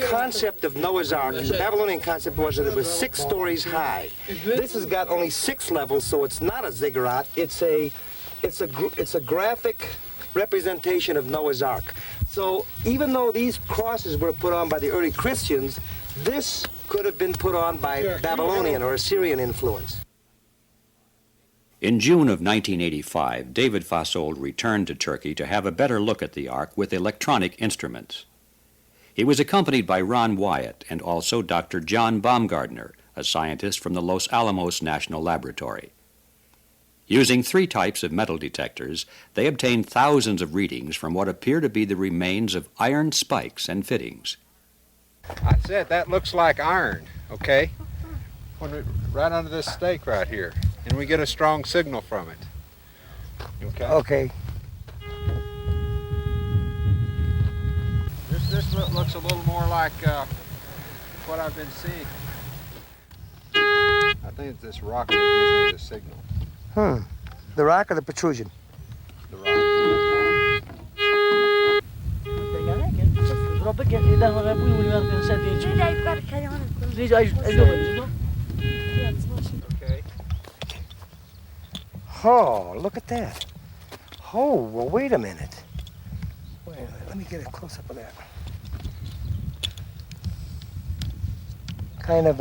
concept of Noah's Ark, the Babylonian concept was that it was 6 stories high. This has got only 6 levels, so it's not a ziggurat. It's a graphic representation of Noah's Ark. So even though these crosses were put on by the early Christians, this could have been put on by Babylonian or Assyrian influence. In June of 1985, David Fasold returned to Turkey to have a better look at the Ark with electronic instruments. He was accompanied by Ron Wyatt and also Dr. John Baumgardner, a scientist from the Los Alamos National Laboratory. Using 3 types of metal detectors, they obtained thousands of readings from what appear to be the remains of iron spikes and fittings. I said that looks like iron, okay? Right under this stake right here. And we get a strong signal from it. Okay? Okay. This looks a little more like what I've been seeing. I think it's this rock that gives me the signal. The rock or the protrusion? The rock. Okay. Oh, look at that. Oh, well, wait a minute. Wait a minute. Let me get a close-up of that. Kind of,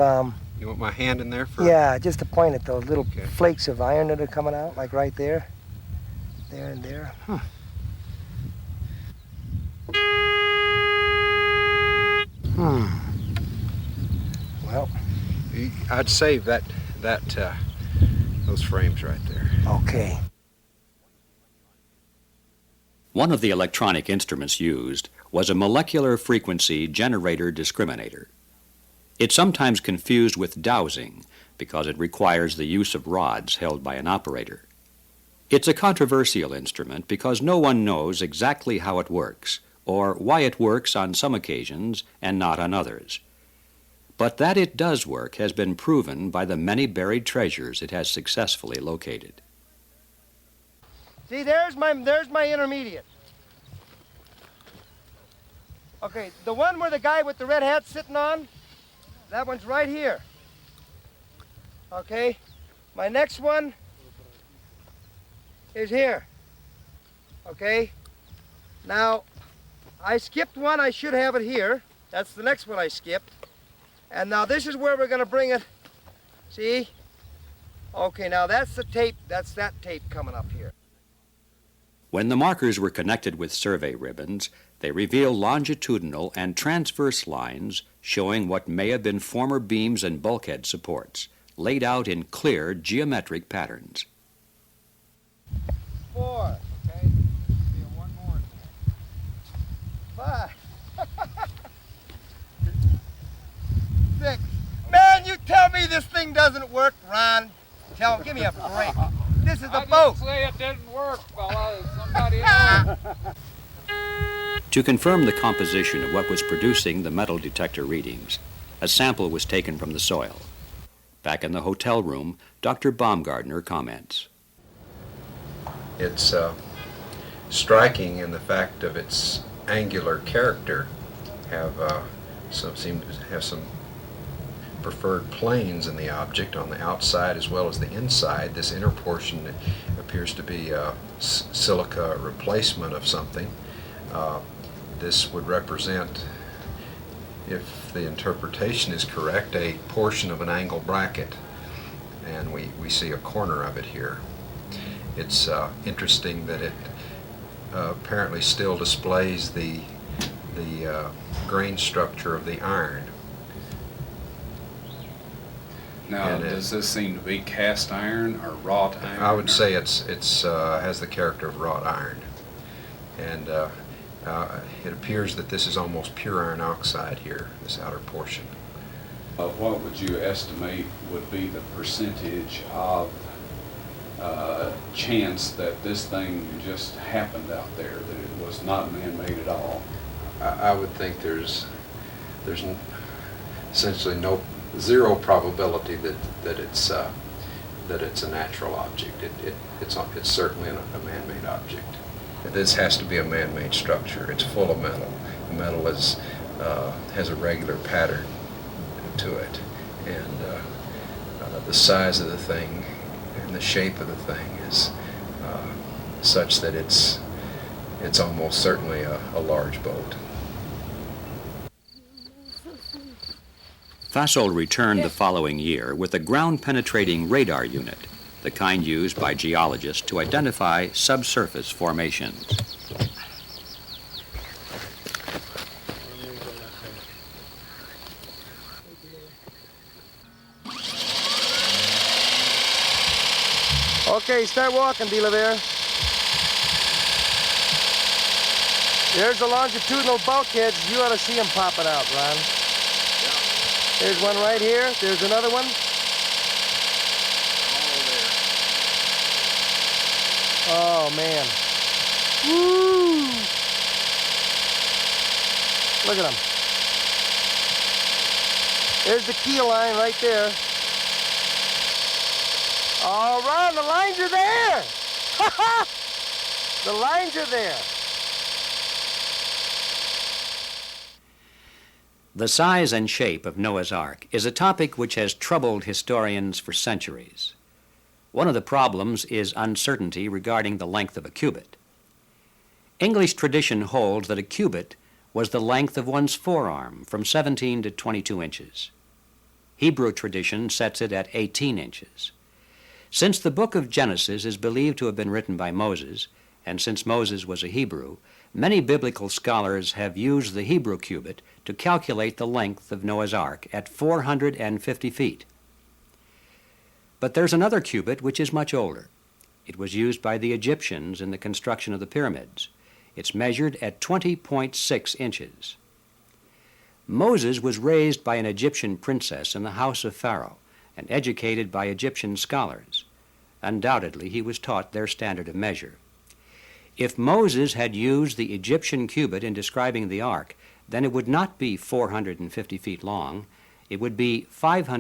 You want my hand in there for? Yeah, just to point at those little flakes of iron that are coming out, like right there. There and there. Well, I'd save those frames right there. okay. One of the electronic instruments used was a molecular frequency generator discriminator. It's sometimes confused with dowsing because it requires the use of rods held by an operator. It's a controversial instrument because no one knows exactly how it works or why it works on some occasions and not on others. But that it does work has been proven by the many buried treasures it has successfully located. See, there's my intermediate. Okay, the one where the guy with the red hat's sitting on, that one's right here. Okay, my next one is here. Okay, now I skipped one, I should have it here. That's the next one I skipped. And now this is where we're going to bring it. See? Okay, now that's the tape, that's that tape coming up here. When the markers were connected with survey ribbons, they reveal longitudinal and transverse lines showing what may have been former beams and bulkhead supports, laid out in clear geometric patterns. 4. Okay. One more. 5. 6. Man, you tell me this thing doesn't work, Ron. Give me a break. This is a boat. I didn't say it didn't work, fella. Somebody else. To confirm the composition of what was producing the metal detector readings, a sample was taken from the soil. Back in the hotel room, Dr. Baumgardner comments. It's striking in the fact of its angular character. Seem to have some preferred planes in the object on the outside as well as the inside. This inner portion appears to be a silica replacement of something. This would represent, if the interpretation is correct, a portion of an angle bracket, and we see a corner of it here. It's interesting that it apparently still displays the grain structure of the iron. Now, does this seem to be cast iron or wrought iron? I would say it's has the character of wrought iron, and it appears that this is almost pure iron oxide here, this outer portion. What would you estimate would be the percentage of chance that this thing just happened out there, that it was not man-made at all? I would think there's essentially zero probability that it's a natural object. It's certainly a man-made object. This has to be a man-made structure. It's full of metal. The metal is has a regular pattern to it, and the size of the thing and the shape of the thing is such that it's almost certainly a large boat. Fasold returned the following year with a ground-penetrating radar unit, the kind used by geologists to identify subsurface formations. Okay, start walking, De La Vere. There's the longitudinal bulkheads. You ought to see them popping out, Ron. There's one right here. There's another one. Oh, man. Woo! Look at them. There's the keel line right there. Oh, Ron, the lines are there! The lines are there. The size and shape of Noah's Ark is a topic which has troubled historians for centuries. One of the problems is uncertainty regarding the length of a cubit. English tradition holds that a cubit was the length of one's forearm, from 17 to 22 inches. Hebrew tradition sets it at 18 inches. Since the book of Genesis is believed to have been written by Moses, and since Moses was a Hebrew, many biblical scholars have used the Hebrew cubit to calculate the length of Noah's Ark at 450 feet. But there's another cubit which is much older. It was used by the Egyptians in the construction of the pyramids. It's measured at 20.6 inches. Moses was raised by an Egyptian princess in the house of Pharaoh and educated by Egyptian scholars. Undoubtedly, he was taught their standard of measure. If Moses had used the Egyptian cubit in describing the ark, then it would not be 450 feet long. It would be 500